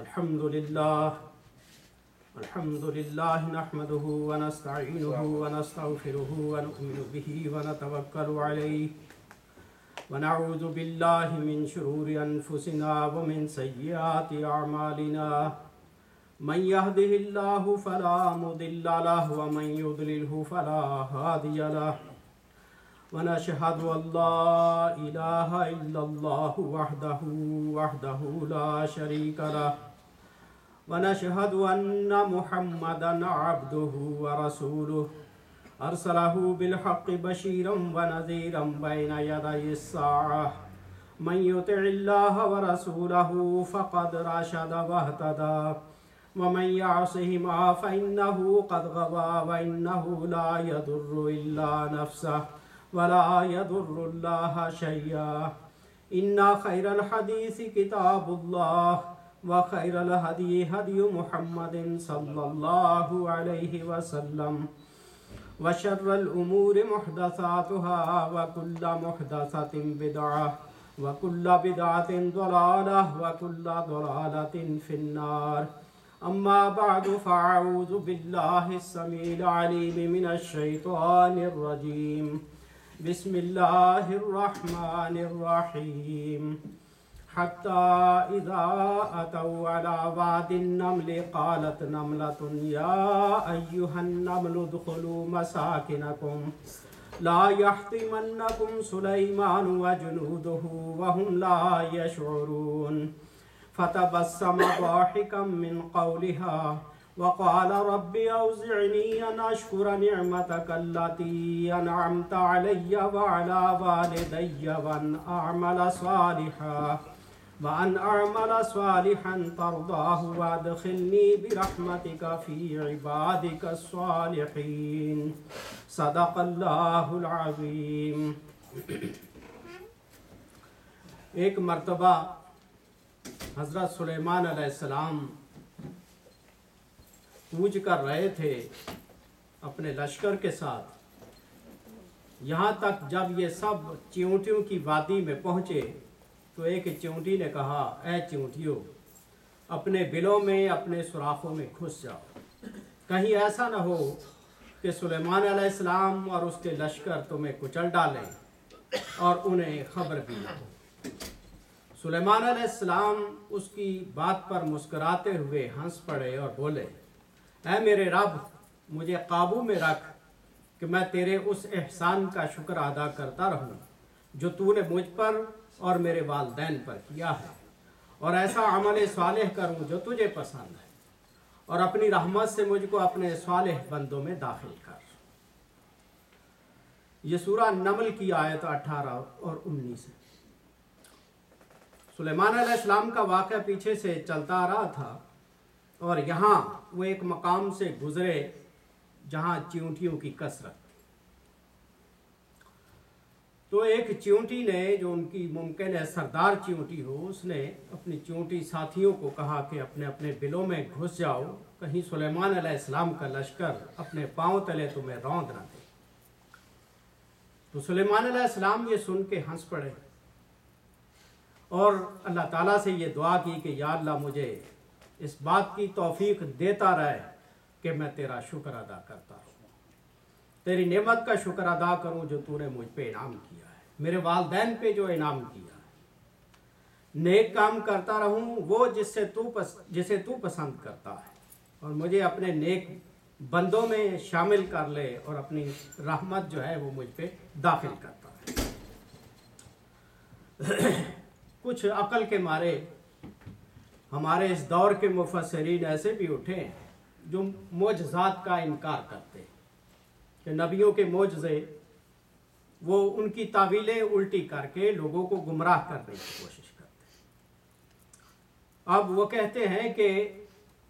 الحمد لله نحمده ونستعينه ونستغفره ونؤمن به ونتوكل عليه ونعوذ بالله من شرور أنفسنا ومن سيئات أعمالنا من يهده الله فلا مضل له ومن يضلله فلا هادي له ونشهد أن لا إله إلا الله وحده لا شريك له ونشهد أن محمدا عبده ورسوله أرسله بالحق بشيرا ونذيرا بين يدي الساعة من يطع الله ورسوله فقد رشد واهتدى ومن يعصهما فإنه قد غوى وإنه لا يضر إلا نفسه ولا يضر الله شيئا إن خير الحديث كتاب الله وخير الهدي هدي محمد صلى الله عليه وسلم وشر الأمور محدثاتها وكل محدثة بدعة وكل بدعة ضلالة وكل ضلالة في النار أما بعد فأعوذ بالله السميع العليم من الشيطان الرجيم بسم الله الرحمن الرحيم حتى إذا أتوا على واد النمل قالت نملة يا أيها النمل ادخلوا مساكنكم لا يحطمنكم سليمان وجنوده وهم لا يشعرون فتبسم ضاحكا من قولها وقال رب أوزعني أن أشكر نعمتك التي أنعمت علي وعلى والدي وأن أعمل صالحا ترضاه وادخلني برحمتك في عبادك الصالحين صدق الله العظيم. ایک مرتبہ حضرت سلیمان علیہ السلام کوچ کر رہے تھے اپنے لشکر کے ساتھ، یہاں تک جب یہ سب چیونٹیوں کی وادی میں پہنچے تو ایک چیونٹی نے کہا اے چیونٹیوں اپنے بلوں میں اپنے سوراخوں میں گھس جاؤ، کہیں ایسا نہ ہو کہ سلیمان علیہ السلام اور اس کے لشکر تمہیں کچل ڈالیں اور انہیں خبر بھی نہ ہو۔ سلیمان علیہ السلام اس کی بات پر مسکراتے ہوئے ہنس پڑے اور بولے اے میرے رب مجھے قابو میں رکھ کہ میں تیرے اس احسان کا شکر ادا کرتا رہوں جو تو نے مجھ پر اور میرے والدین پر کیا ہے، اور ایسا عمل صالح کروں جو تجھے پسند ہے، اور اپنی رحمت سے مجھ کو اپنے صالح بندوں میں داخل کر۔ یہ سورہ نمل کی آیت 18 اور 19 ہے۔ سلیمان علیہ السلام کا واقعہ پیچھے سے چلتا آ رہا تھا اور یہاں وہ ایک مقام سے گزرے جہاں چیونٹیوں کی کثرت تھی۔ تو ایک چیونٹی نے جو ان کی ممکن ہے سردار چیونٹی ہو، اس نے اپنی چیونٹی ساتھیوں کو کہا کہ اپنے اپنے بلوں میں گھس جاؤ، کہیں سلیمان علیہ السلام کا لشکر اپنے پاؤں تلے تمہیں روند نہ دے۔ تو سلیمان علیہ السلام یہ سن کے ہنس پڑے اور اللہ تعالیٰ سے یہ دعا کی کہ یا اللہ مجھے اس بات کی توفیق دیتا رہے کہ میں تیرا شکر ادا کرتا رہوں، تیری نعمت کا شکر ادا کروں جو تو نے مجھ پہ انعام کیا ہے، میرے والدین پہ جو انعام کیا ہے، نیک کام کرتا رہوں وہ جسے تو پسند کرتا ہے، اور مجھے اپنے نیک بندوں میں شامل کر لے اور اپنی رحمت جو ہے وہ مجھ پہ داخل کرتا ہے۔ کچھ عقل کے مارے ہمارے اس دور کے مفسرین ایسے بھی اٹھے ہیں جو معجزات کا انکار کرتے ہیں کہ نبیوں کے معجزے وہ ان کی تعویلیں الٹی کر کے لوگوں کو گمراہ کرنے کی کوشش کرتے ہیں۔ اب وہ کہتے ہیں کہ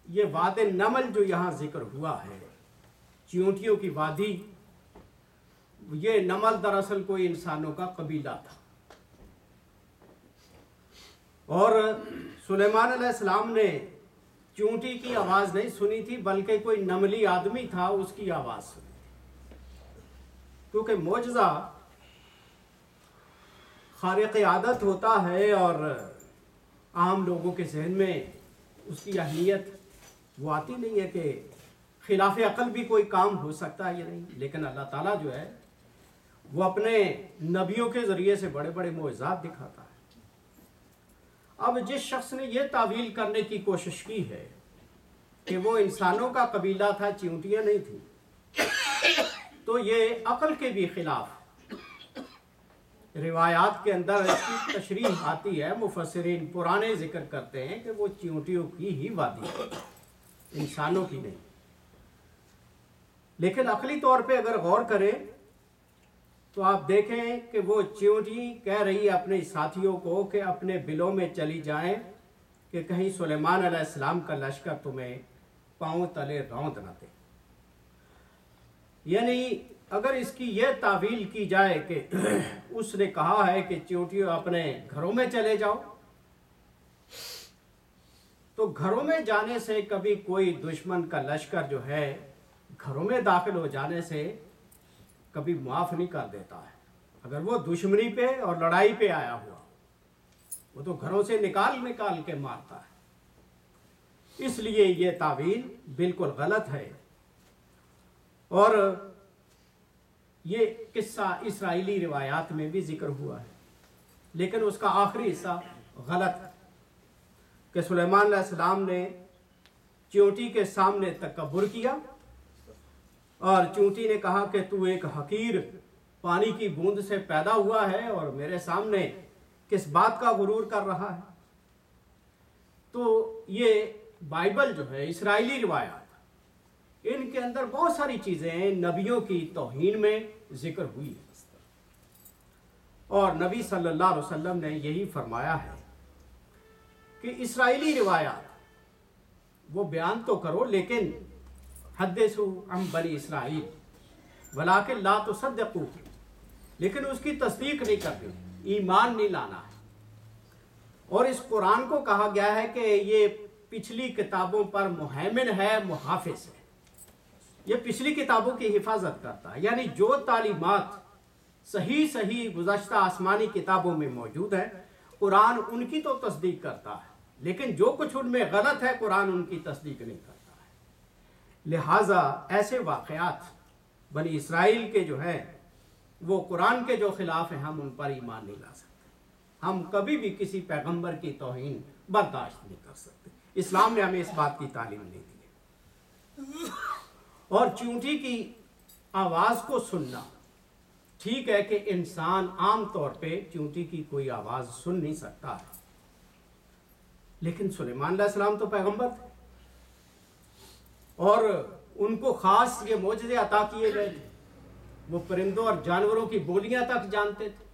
یہ واد نمل جو یہاں ذکر ہوا ہے، چیونٹیوں کی وادی، یہ نمل دراصل کوئی انسانوں کا قبیلہ تھا، اور سلیمان علیہ السلام نے چونٹی کی آواز نہیں سنی تھی بلکہ کوئی نملی آدمی تھا اس کی آواز سنی تھی، کیونکہ معجزہ خارق عادت ہوتا ہے اور عام لوگوں کے ذہن میں اس کی اہمیت وہ آتی نہیں ہے کہ خلاف عقل بھی کوئی کام ہو سکتا ہے یا نہیں، لیکن اللہ تعالیٰ جو ہے وہ اپنے نبیوں کے ذریعے سے بڑے بڑے معجزات دکھاتا ہے۔ اب جس شخص نے یہ تعویل کرنے کی کوشش کی ہے کہ وہ انسانوں کا قبیلہ تھا، چیونٹیاں نہیں تھیں، تو یہ عقل کے بھی خلاف روایات کے اندر اس کی تشریح آتی ہے۔ مفسرین پرانے ذکر کرتے ہیں کہ وہ چیونٹیوں کی ہی وادی ہے، انسانوں کی نہیں۔ لیکن عقلی طور پہ اگر غور کریں تو آپ دیکھیں کہ وہ چیونٹی کہہ رہی ہے اپنے ساتھیوں کو کہ اپنے بلوں میں چلی جائیں کہ کہیں سلیمان علیہ السلام کا لشکر تمہیں پاؤں تلے روند نہ دے۔ یعنی اگر اس کی یہ تعویل کی جائے کہ اس نے کہا ہے کہ چیونٹیوں اپنے گھروں میں چلے جاؤ، تو گھروں میں جانے سے کبھی کوئی دشمن کا لشکر جو ہے گھروں میں داخل ہو جانے سے کبھی معاف نہیں کر دیتا ہے۔ اگر وہ دشمنی پہ اور لڑائی پہ آیا ہوا، وہ تو گھروں سے نکال کے مارتا ہے۔ اس لیے یہ تعویل بالکل غلط ہے، اور یہ قصہ اسرائیلی روایات میں بھی ذکر ہوا ہے، لیکن اس کا آخری حصہ غلط ہے کہ سلیمان علیہ السلام نے چیونٹی کے سامنے تکبر کیا، اور چیونٹی نے کہا کہ تو ایک حقیر پانی کی بوند سے پیدا ہوا ہے اور میرے سامنے کس بات کا غرور کر رہا ہے۔ تو یہ بائبل جو ہے، اسرائیلی روایات، ان کے اندر بہت ساری چیزیں نبیوں کی توہین میں ذکر ہوئی ہے، اور نبی صلی اللہ علیہ وسلم نے یہی فرمایا ہے کہ اسرائیلی روایات وہ بیان تو کرو، لیکن حدثوا عن بنی اسرائیل ولکن لا تصدقوا، لیکن اس کی تصدیق نہیں کرنی، ایمان نہیں لانا ہے۔ اور اس قرآن کو کہا گیا ہے کہ یہ پچھلی کتابوں پر مہیمن ہے، محافظ ہے، یہ پچھلی کتابوں کی حفاظت کرتا ہے۔ یعنی جو تعلیمات صحیح گزشتہ آسمانی کتابوں میں موجود ہے، قرآن ان کی تو تصدیق کرتا ہے، لیکن جو کچھ ان میں غلط ہے قرآن ان کی تصدیق نہیں کرتا ہے۔ لہٰذا ایسے واقعات بنی اسرائیل کے جو ہیں وہ قرآن کے جو خلاف ہیں، ہم ان پر ایمان نہیں لا سکتے، ہم کبھی بھی کسی پیغمبر کی توہین برداشت نہیں کر سکتے۔ اسلام نے ہمیں اس بات کی تعلیم نہیں دی۔ اور چیونٹی کی آواز کو سننا ٹھیک ہے کہ انسان عام طور پہ چیونٹی کی کوئی آواز سن نہیں سکتا ہے، لیکن سلیمان علیہ السلام تو پیغمبر تھے، اور ان کو خاص یہ معجزے عطا کیے گئے تھے، وہ پرندوں اور جانوروں کی بولیاں تک جانتے تھے۔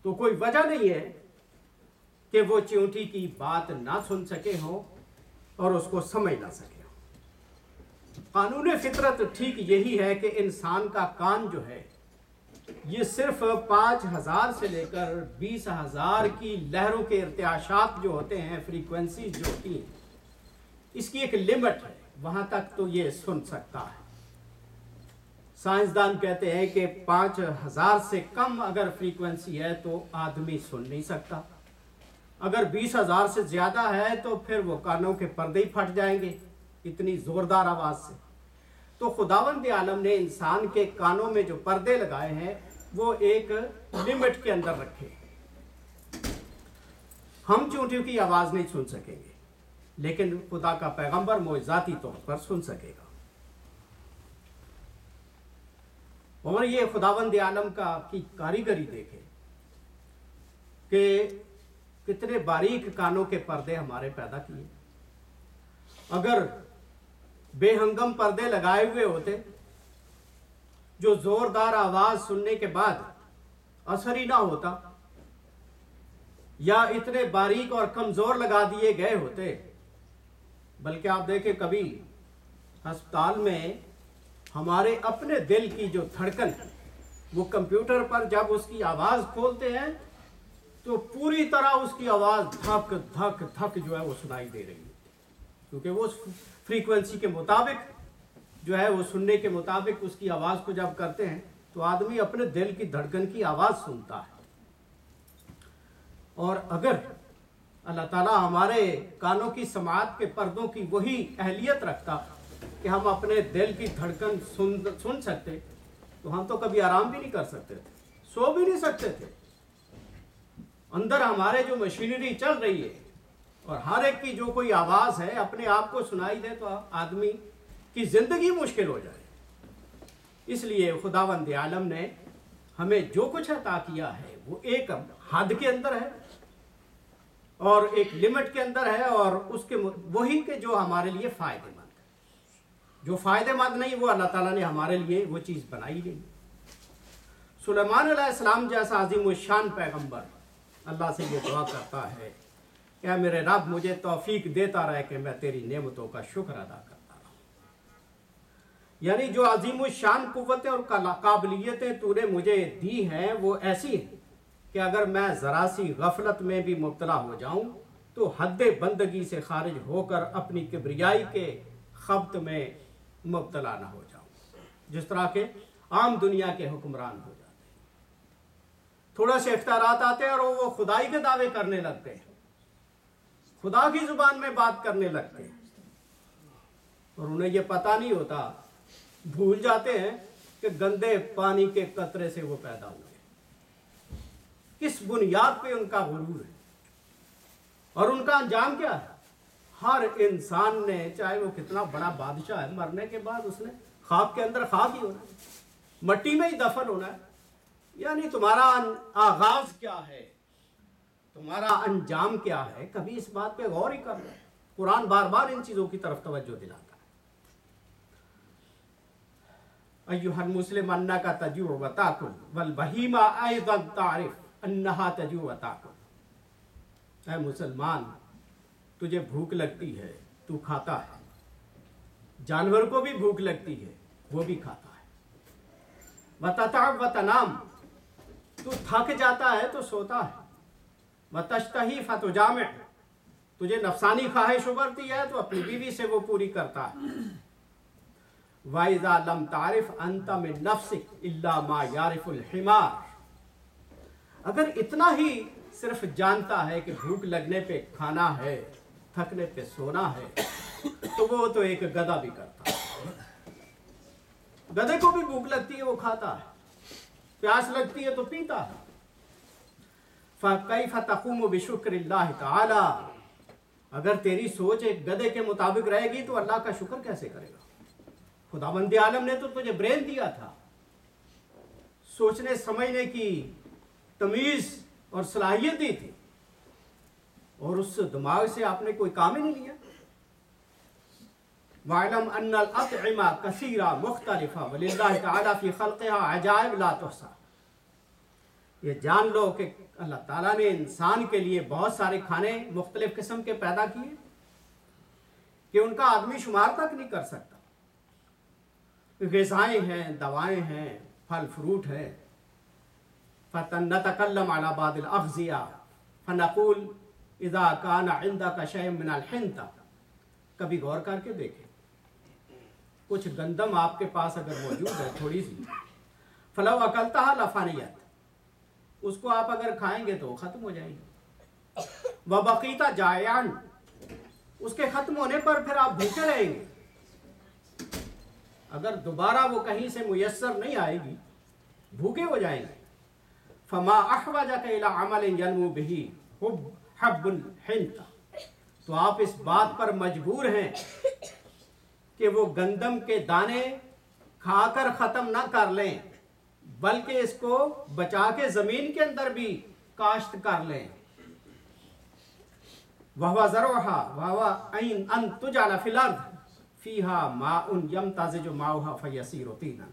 تو کوئی وجہ نہیں ہے کہ وہ چیونٹی کی بات نہ سن سکے ہوں اور اس کو سمجھ نہ سکے ہوں۔ قانون فطرت ٹھیک یہی ہے کہ انسان کا کان جو ہے یہ صرف 5000 سے لے کر 20,000 کی لہروں کے ارتعاشات جو ہوتے ہیں، فریکوینسیز جو ہوتی ہیں، اس کی ایک لمٹ ہے، وہاں تک تو یہ سن سکتا ہے۔ سائنسدان کہتے ہیں کہ 5000 سے کم اگر فریکوینسی ہے تو آدمی سن نہیں سکتا، اگر 20,000 سے زیادہ ہے تو پھر وہ کانوں کے پردے ہی پھٹ جائیں گے اتنی زوردار آواز سے۔ تو خداوند عالم نے انسان کے کانوں میں جو پردے لگائے ہیں وہ ایک لمٹ کے اندر رکھے۔ ہم چیونٹیوں کی آواز نہیں سن سکیں گے، لیکن خدا کا پیغمبر معجزاتی طور پر سن سکے گا۔ اور یہ خداوند عالم کی کاریگری دیکھے کہ کتنے باریک کانوں کے پردے ہمارے پیدا کیے۔ اگر بے ہنگم پردے لگائے ہوئے ہوتے جو زوردار آواز سننے کے بعد اثر ہی نہ ہوتا، یا اتنے باریک اور کمزور لگا دیے گئے ہوتے، بلکہ آپ دیکھیں کبھی ہسپتال میں ہمارے اپنے دل کی جو دھڑکن وہ کمپیوٹر پر جب اس کی آواز کھولتے ہیں تو پوری طرح اس کی آواز دھک دھک دھک جو ہے وہ سنائی دے رہی ہے، کیونکہ وہ فریکوینسی کے مطابق جو ہے وہ سننے کے مطابق اس کی آواز کو جب کرتے ہیں تو آدمی اپنے دل کی دھڑکن کی آواز سنتا ہے۔ اور اگر اللہ تعالیٰ ہمارے کانوں کی سماعت کے پردوں کی وہی اہلیت رکھتا کہ ہم اپنے دل کی دھڑکن سن سکتے تو ہم تو کبھی آرام بھی نہیں کر سکتے تھے، سو بھی نہیں سکتے تھے۔ اندر ہمارے جو مشینری چل رہی ہے اور ہر ایک کی جو کوئی آواز ہے اپنے آپ کو سنائی دے تو آدمی کی زندگی مشکل ہو جائے۔ اس لیے خداوند عالم نے ہمیں جو کچھ عطا کیا ہے وہ ایک حد کے اندر ہے اور ایک لمٹ کے اندر ہے، اور اس کے وہی کہ جو ہمارے لیے فائدہ مند ہے۔ جو فائدہ مند نہیں وہ اللہ تعالیٰ نے ہمارے لیے وہ چیز بنائی نہیں۔ سلیمان علیہ السلام جیسا عظیم الشان پیغمبر اللہ سے یہ دعا کرتا ہے کہ اے میرے رب مجھے توفیق دیتا رہے کہ میں تیری نعمتوں کا شکر ادا کرتا رہوں۔ یعنی جو عظیم الشان قوتیں اور قابلیتیں تو نے مجھے دی ہیں وہ ایسی ہیں کہ اگر میں ذرا سی غفلت میں بھی مبتلا ہو جاؤں تو حد بندگی سے خارج ہو کر اپنی کبریائی کے خبط میں مبتلا نہ ہو جاؤں، جس طرح کے عام دنیا کے حکمران ہو جاتے ہیں۔ تھوڑا سے اختیارات آتے ہیں اور وہ خدائی کے دعوے کرنے لگتے ہیں، خدا کی زبان میں بات کرنے لگتے ہیں، اور انہیں یہ پتہ نہیں ہوتا، بھول جاتے ہیں کہ گندے پانی کے قطرے سے وہ پیدا ہوئے، کس بنیاد پہ ان کا غرور ہے اور ان کا انجام کیا ہے۔ ہر انسان نے چاہے وہ کتنا بڑا بادشاہ ہے، مرنے کے بعد اس نے خاک کے اندر خاک ہی ہونا ہے، مٹی میں ہی دفن ہونا ہے۔ یعنی تمہارا آغاز کیا ہے، تمہارا انجام کیا ہے، کبھی اس بات پہ غور ہی کر لو۔ قرآن بار بار ان چیزوں کی طرف توجہ دلاتا ہے۔ ایھا المسلم انک تجوع وتاکل والبہیمہ ایضا تعرف انہا تجوع وتاکل۔ اے مسلمان، تجھے بھوک لگتی ہے تو کھاتا ہے، جانور کو بھی بھوک لگتی ہے وہ بھی کھاتا ہے۔ وتتعب وتنام، تو تھک جاتا ہے تو سوتا ہے۔ وتشتہی فتجامع، تجھے نفسانی خواہش ابھرتی ہے تو اپنی بیوی سے وہ پوری کرتا ہے۔ وَإِذَا لَمْ تَعْرِفْ أَنْتَ مِن نَفْسِكَ إِلَّا مَا يَعْرِفُ الْحِمَارُ، اگر اتنا ہی صرف جانتا ہے کہ بھوک لگنے پہ کھانا ہے، تھکنے پہ سونا ہے، تو وہ تو ایک گدھا بھی کرتا ہے۔ گدھے کو بھی بھوک لگتی ہے وہ کھاتا ہے، پیاس لگتی ہے تو پیتا ہے۔ فَكَيْفَ تَقُومُ بِشُكْرِ اللَّهِ تَعَالَى، اگر تیری سوچ ایک گدھے کے مطابق رہے گی تو اللہ کا شکر کیسے کرے گا؟ خداوند عالم نے تو تجھے برین دیا تھا، سوچنے سمجھنے کی تمیز اور صلاحیت دی تھی، اور اس دماغ سے آپ نے کوئی کام ہی نہیں لیا۔ وَاعْلَمْ أَنَّ الْأَطْعِمَةَ كَثِيرَةٌ مُخْتَلِفَةٌ وَلِلَّهِ تَعَالَى فِي خَلْقِهَا عَجَائِبٌ لَا تُحْصَىٰ، یہ جان لو کہ اللہ تعالیٰ نے انسان کے لیے بہت سارے کھانے مختلف قسم کے پیدا کیے کہ ان کا آدمی شمار تک نہیں کر سکتا۔ غذائیں ہیں، دوائیں ہیں، پھل فروٹ ہیں۔ فَنَتَكَلَّمْ عَلَى بَعْضِ الْأَغْذِيَةِ فَنَقُولُ إِذَا كَانَ عِنْدَكَ شَيْءٌ مِّنَ الْحِنْطَةِ، کبھی غور کر کے دیکھیں، کچھ گندم آپ کے پاس اگر موجود ہے تھوڑی سی، فَلَوْ أَكَلْتَهَا لَفَنِيَتْ، اس کو آپ اگر کھائیں گے تو وہ ختم ہو جائیں گے۔ وَبَقِيتَ جَائِعًا، اس کے ختم ہونے پر پھر آپ بھوکے رہیں گے، اگر دوبارہ وہ کہیں سے میسر نہیں آئے گی بھوکے ہو جائیں گے۔ فما احوجک الی عمل ینمو بہ حب الحنطہ، تو آپ اس بات پر مجبور ہیں کہ وہ گندم کے دانے کھا کر ختم نہ کر لیں بلکہ اس کو بچا کے زمین کے اندر بھی کاشت کر لیں۔ وَهُوَ زَرْعُهَا وَهُوَ أَن تُجْعَلَ فِي الْأَرْضِ فِيهَا مَاءٌ يَمْتَزِجُ مَاؤُهَا فَيَصِيرُ طِينًا،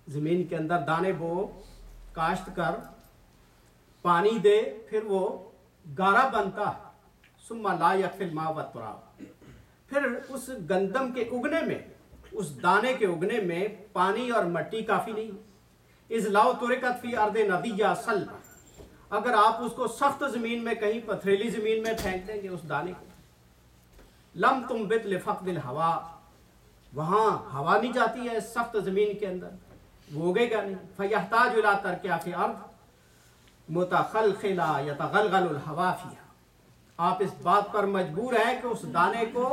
زمین کے اندر دانے بو، کاشت کر، پانی دے، پھر وہ گارا بنتا ہے۔ ثُمَّ لَا يَكْفِي الْمَاءُ وَالتُّرَابُ، پھر اس گندم کے اگنے میں، اس دانے کے اگنے میں پانی اور مٹی کافی نہیں۔ اِذْ لَوْ تُرِكَتْ فِي أَرْضٍ نَضِيَّةٍ صَلْبَةٍ، اگر آپ اس کو سخت زمین میں کہیں پتھریلی زمین میں پھینک دیں گے اس دانے کو، لم تنبت لفقد الہوا، وہاں ہوا نہیں جاتی ہے سخت زمین کے اندر، وہ اگے گا نہیں۔ فیحتاج الی ترکها فی ارض متخلخلا یتغلغل الہوا فیہا، آپ اس بات پر مجبور ہیں کہ اس دانے کو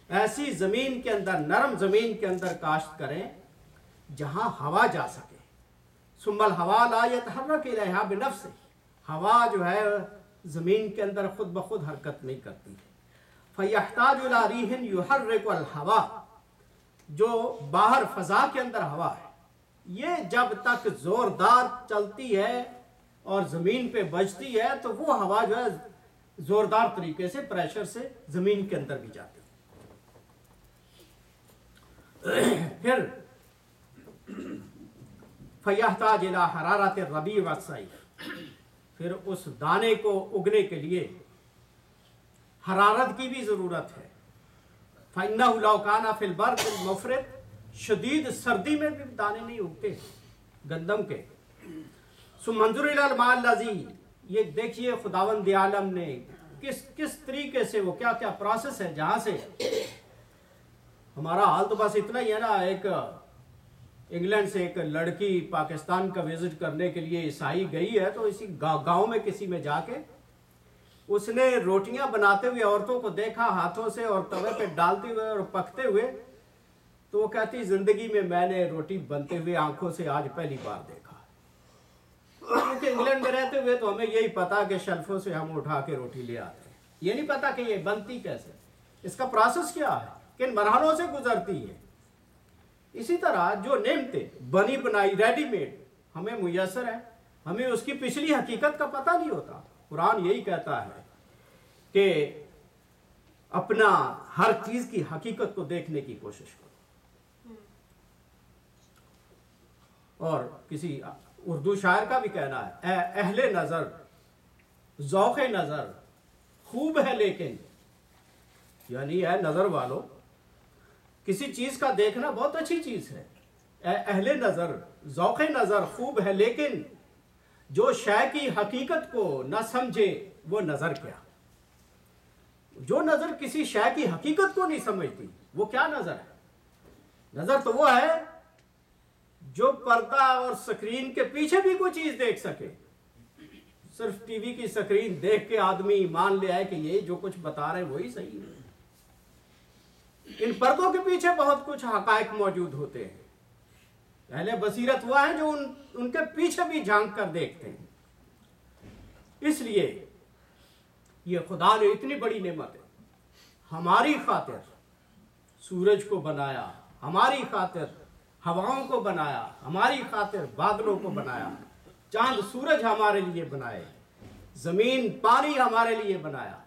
ایسی زمین کے اندر، نرم زمین کے اندر کاشت کریں جہاں ہوا جا سکے. ثم الہوا لا يتحرک الیہا بنفسہ، ہوا جو ہے زمین کے اندر خود بخود حرکت نہیں کرتی. فَيَحْتَاجُ إِلَىٰ رِيحٍ يُحَرِّكُ الْهَوَا، جو باہر فضا کے اندر ہوا ہے، یہ جب تک زوردار چلتی ہے اور زمین پہ بجتی ہے تو وہ ہوا جو ہے زوردار طریقے سے پریشر سے زمین کے اندر بھی جاتی ہے. پھر فَيَحْتَاجُ إِلَىٰ حَرَارَةِ الرَّبِيعِ وَالصَّيْفِ، پھر اس دانے کو اگنے کے لیے حرارت کی بھی ضرورت ہے. فَإِنَّهُ لَوْ كَانَ فِي الْبَرْدِ الْمُفْرِطِ، شدید سردی میں بھی دانے نہیں اگتے گندم کے. ثُمَّ انظُرْ إِلَى الْمَاءِ الَّذِي، یہ دیکھیے خداوند عالم نے کس طریقے سے، وہ کیا کیا پروسیس ہے جہاں سے. ہمارا حال تو بس اتنا ہی ہے نا، ایک انگلینڈ سے ایک لڑکی پاکستان کا وزٹ کرنے کے لیے عیسائی گئی ہے، تو اسی گاؤں میں کسی میں جا کے اس نے روٹیاں بناتے ہوئے عورتوں کو دیکھا ہاتھوں سے اور توے پہ ڈالتے ہوئے اور پکتے ہوئے، تو وہ کہتی زندگی میں نے روٹی بنتے ہوئے آنکھوں سے آج پہلی بار دیکھا. کیونکہ انگلینڈ میں رہتے ہوئے تو ہمیں یہی پتا کہ شیلفوں سے ہم اٹھا کے روٹی لے آتے ہیں، یہ نہیں پتا کہ یہ بنتی کیسے، اس کا پروسیس کیا ہے، کن مرحلوں سے گزرتی ہے. اسی طرح جو نعمتیں بنی بنائی ریڈی میڈ ہمیں میسر ہے، ہمیں اس کی پچھلی حقیقت کا پتہ نہیں ہوتا. قرآن یہی کہتا ہے کہ اپنا ہر چیز کی حقیقت کو دیکھنے کی کوشش کرو. اور کسی اردو شاعر کا بھی کہنا ہے، اے اہل نظر ذوق نظر خوب ہے لیکن، یعنی اے نظر والو، کسی چیز کا دیکھنا بہت اچھی چیز ہے. اے اہل نظر ذوق نظر خوب ہے لیکن جو شے کی حقیقت کو نہ سمجھے وہ نظر کیا. جو نظر کسی شے کی حقیقت کو نہیں سمجھتی وہ کیا نظر ہے؟ نظر تو وہ ہے جو پردہ اور سکرین کے پیچھے بھی کوئی چیز دیکھ سکے. صرف ٹی وی کی سکرین دیکھ کے آدمی مان لے آئے کہ یہ جو کچھ بتا رہے ہیں وہی صحیح ہے. ان پردوں کے پیچھے بہت کچھ حقائق موجود ہوتے ہیں. اہل بصیرت وہ ہیں جو ان کے پیچھے بھی جھانک کر دیکھتے ہیں. اس لیے یہ خدا نے اتنی بڑی نعمت ہے ہماری خاطر سورج کو بنایا، ہماری خاطر ہواؤں کو بنایا، ہماری خاطر بادلوں کو بنایا، چاند سورج ہمارے لیے بنائے، زمین پانی ہمارے لیے بنایا.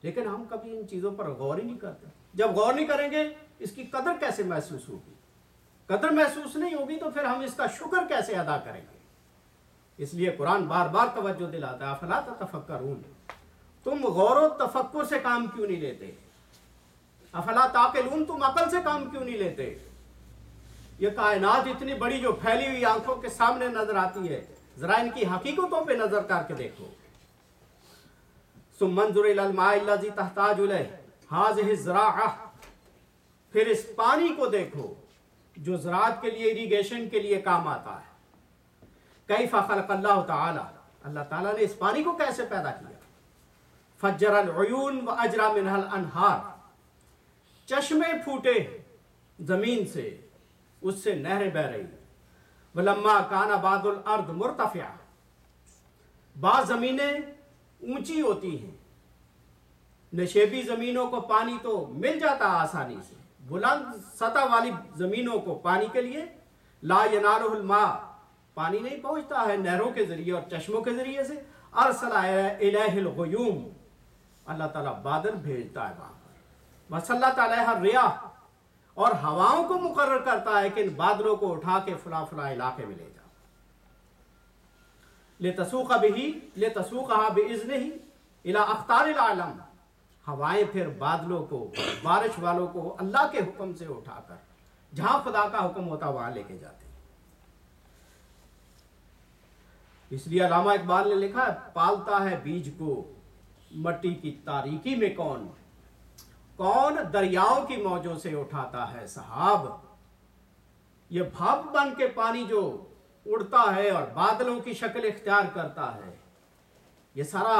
لیکن ہم کبھی ان چیزوں پر غور ہی نہیں کرتے. جب غور نہیں کریں گے اس کی قدر کیسے محسوس ہوگی؟ قدر محسوس نہیں ہوگی تو پھر ہم اس کا شکر کیسے ادا کریں گے؟ اس لیے قرآن بار بار توجہ دلاتا ہے، افلا تتفکرون، تم غور و تفکر سے کام کیوں نہیں لیتے؟ افلا تعقلون، تم عقل سے کام کیوں نہیں لیتے؟ یہ کائنات اتنی بڑی جو پھیلی ہوئی آنکھوں کے سامنے نظر آتی ہے، ذرا ان کی حقیقتوں پہ نظر کر کے دیکھو. ثم انظر الى الماء الذي تحتاج الیہ هذه الزراعہ، پھر اس پانی کو دیکھو جو زراعت کے لیے، اریگیشن کے لیے کام آتا ہے. کیف خلق اللہ تعالی، اللہ تعالیٰ نے اس پانی کو کیسے پیدا کیا. فجر العیون واجرى منها الانہار، چشمے پھوٹے زمین سے، اس سے نہریں بہ رہی. ولما کان بعض الارض مرتفعہ، بعض زمینیں اونچی ہوتی ہیں، نشیبی زمینوں کو پانی تو مل جاتا آسانی سے، بلند سطح والی زمینوں کو پانی کے لیے لا ینالہ الماء، پانی نہیں پہنچتا ہے نہروں کے ذریعے اور چشموں کے ذریعے سے. ارسل الیہ الغیوم، اللہ تعالیٰ بادل بھیجتا ہے وہاں پر. وسلط علیہ الریاح، اور ہواؤں کو مقرر کرتا ہے کہ ان بادلوں کو اٹھا کے فلاں فلاں علاقے میں لے جاؤ. لتسوق به لتسوقها باذنہ الی اقطار العالم، ہوائیں پھر بادلوں کو، بارش والوں کو اللہ کے حکم سے اٹھا کر جہاں خدا کا حکم ہوتا وہاں لے کے جاتے ہیں. اس لیے علامہ اقبال نے لکھا ہے، پالتا ہے بیج کو مٹی کی تاریکی میں کون، کون دریاؤں کی موجوں سے اٹھاتا ہے سحاب. یہ بھاپ بن کے پانی جو اڑتا ہے اور بادلوں کی شکل اختیار کرتا ہے، یہ سارا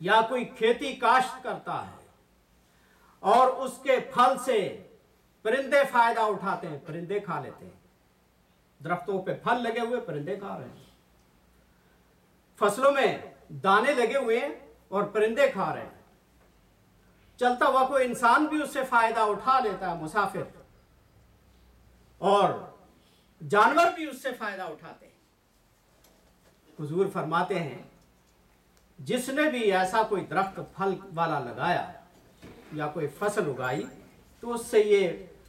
یا کوئی کھیتی کاشت کرتا ہے اور اس کے پھل سے پرندے فائدہ اٹھاتے ہیں، پرندے کھا لیتے ہیں، درختوں پہ پھل لگے ہوئے پرندے کھا رہے ہیں، فصلوں میں دانے لگے ہوئے ہیں اور پرندے کھا رہے ہیں، چلتا ہوا کوئی انسان بھی اس سے فائدہ اٹھا لیتا ہے، مسافر، اور جانور بھی اس سے فائدہ اٹھاتے ہیں۔ حضور فرماتے ہیں جس نے بھی ایسا کوئی درخت پھل والا لگایا یا کوئی فصل اگائی تو اس سے یہ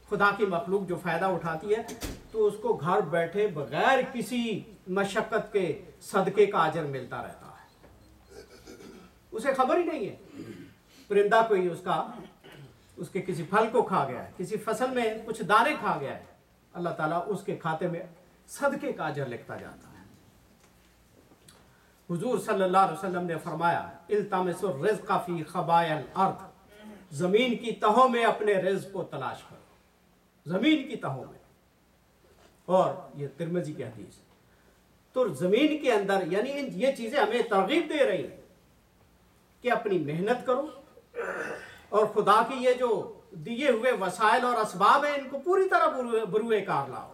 خدا کی مخلوق جو فائدہ اٹھاتی ہے تو اس کو گھر بیٹھے بغیر کسی مشقت کے صدقے کا اجر ملتا رہتا ہے، اسے خبر ہی نہیں ہے۔ پرندہ کوئی اس کے کسی پھل کو کھا گیا ہے، کسی فصل میں کچھ دانے کھا گیا ہے، اللہ تعالیٰ اس کے کھاتے میں صدقے کا اجر لکھتا جاتا ہے۔ حضور صلی اللہ علیہ وسلم نے فرمایا التمس الرزق فی خبایا الارض، زمین کی تہوں میں اپنے رزق کو تلاش کرو، زمین کی تہوں میں۔ اور یہ ترمذی کی حدیث ہے۔ تو زمین کے اندر یعنی یہ چیزیں ہمیں ترغیب دے رہی ہیں کہ اپنی محنت کرو اور خدا کی یہ جو دیے ہوئے وسائل اور اسباب ہیں ان کو پوری طرح بروئے کار لاؤ۔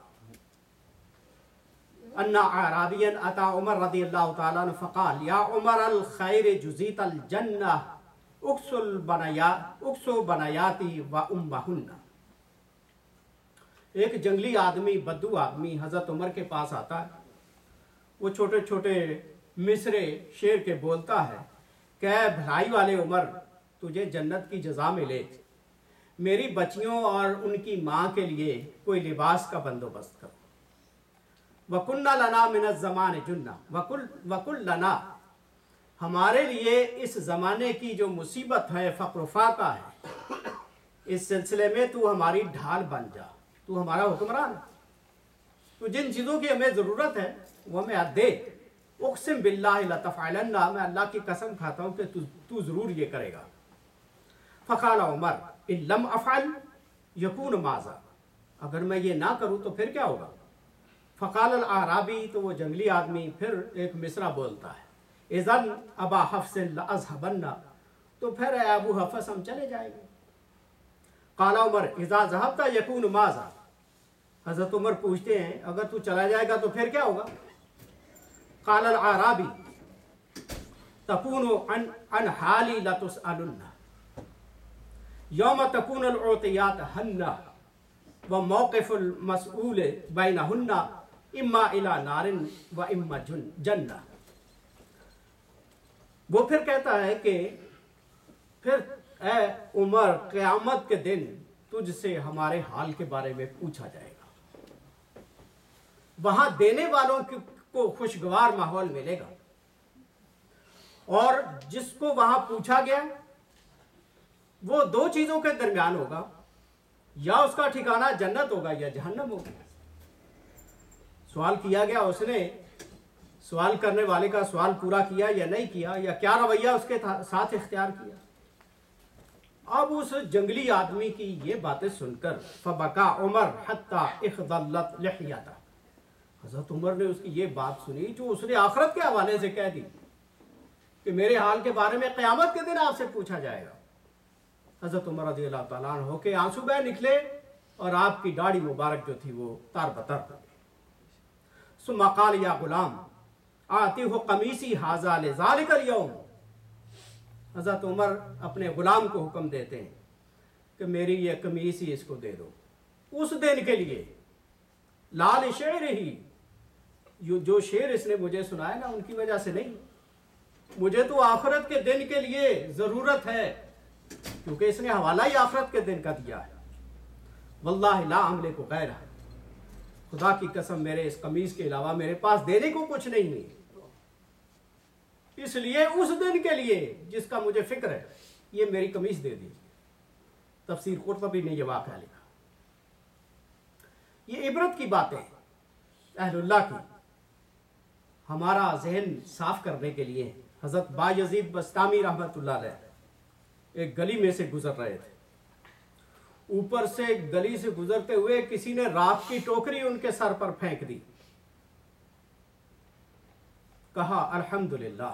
ان اعرابیا اتى عمر رضی اللہ تعالیٰ عنہ فقال یا عمر الخیر جزیت الجنہ اکسو بنیاتی و امہن۔ ایک جنگلی آدمی، بدو آدمی حضرت عمر کے پاس آتا ہے، وہ چھوٹے چھوٹے مصرے شعر کے بولتا ہے کہ اے بھلائی والے عمر، تجھے جنت کی جزا ملے، میری بچیوں اور ان کی ماں کے لیے کوئی لباس کا بندوبست کرو۔ وَكُنَّ لَنَا مِنَ الزَّمَانِ جُنَّةٌ وَكُلْ لَنَا، ہمارے لیے اس زمانے کی جو مصیبت ہے، فقر و فاقہ ہے، اس سلسلے میں تو ہماری ڈھال بن جا، تو ہمارا حکمران ہے، تو جن چیزوں کی ہمیں ضرورت ہے وہ ہمیں دے۔ اقسم باللہ لتفعلن، میں اللہ کی قسم کھاتا ہوں کہ تو ضرور یہ کرے گا۔ فقال عمر ان لم افعل یکون ماذا، اگر میں یہ نہ کروں تو پھر کیا ہوگا؟ فقال الاعرابی، تو وہ جنگلی آدمی پھر ایک مصرع بولتا ہے اذن ابا حفص لاذهبن، تو پھر اے ابو حفص ہم چلے جائیں گے۔ قال عمر اذا ذهبت یکون ماذا، حضرت عمر پوچھتے ہیں اگر تو چلا جائے گا تو پھر کیا ہوگا؟ قال الاعرابی تکون عن حالی لتسألن یوم تکون العطیات ہن وموقف المسئول بینہن اما الى نار و اما جنہ۔ وہ پھر کہتا ہے کہ پھر اے عمر، قیامت کے دن تجھ سے ہمارے حال کے بارے میں پوچھا جائے گا، وہاں دینے والوں کو خوشگوار ماحول ملے گا، اور جس کو وہاں پوچھا گیا وہ دو چیزوں کے درمیان ہوگا، یا اس کا ٹھکانہ جنت ہوگا یا جہنم ہوگا۔ سوال کیا گیا، اس نے سوال کرنے والے کا سوال پورا کیا یا نہیں کیا، یا کیا رویہ اس کے ساتھ اختیار کیا۔ اب اس جنگلی آدمی کی یہ باتیں سن کر فبکا عمر حتی اخضلت لحیتہ، حضرت عمر نے اس کی یہ بات سنی جو اس نے آخرت کے حوالے سے کہہ دی کہ میرے حال کے بارے میں قیامت کے دن آپ سے پوچھا جائے گا۔ حضرت عمر رضی اللہ تعالیٰ عنہ ہو کے آنسو بہہ نکلے اور آپ کی داڑھی مبارک جو تھی وہ تار بتر ہو گئی۔ ثم قال یا غلام آتیہ قمیصی ھذا لذالک اليوم، حضرت عمر اپنے غلام کو حکم دیتے ہیں کہ میری یہ قمیص ہی اس کو دے دو اس دن کے لیے، لال شعر ہی، جو شعر اس نے مجھے سنایا نا ان کی وجہ سے نہیں، مجھے تو آخرت کے دن کے لیے ضرورت ہے، کیونکہ اس نے حوالہ ہی آخرت کے دن کا دیا ہے۔ واللہ لا املک غیرہ، خدا کی قسم میرے اس قمیص کے علاوہ میرے پاس دینے کو کچھ نہیں ہے، اس لیے اس دن کے لیے جس کا مجھے فکر ہے یہ میری قمیص دے دی۔ تفسیر قرطبی نے یہ واقعہ لکھا۔ یہ عبرت کی باتیں اہل اللہ کی، ہمارا ذہن صاف کرنے کے لیے۔ حضرت بایزید بسطامی رحمۃ اللہ علیہ ایک گلی میں سے گزر رہے تھے، اوپر سے گلی سے گزرتے ہوئے کسی نے رات کی ٹوکری ان کے سر پر پھینک دی، کہا الحمدللہ،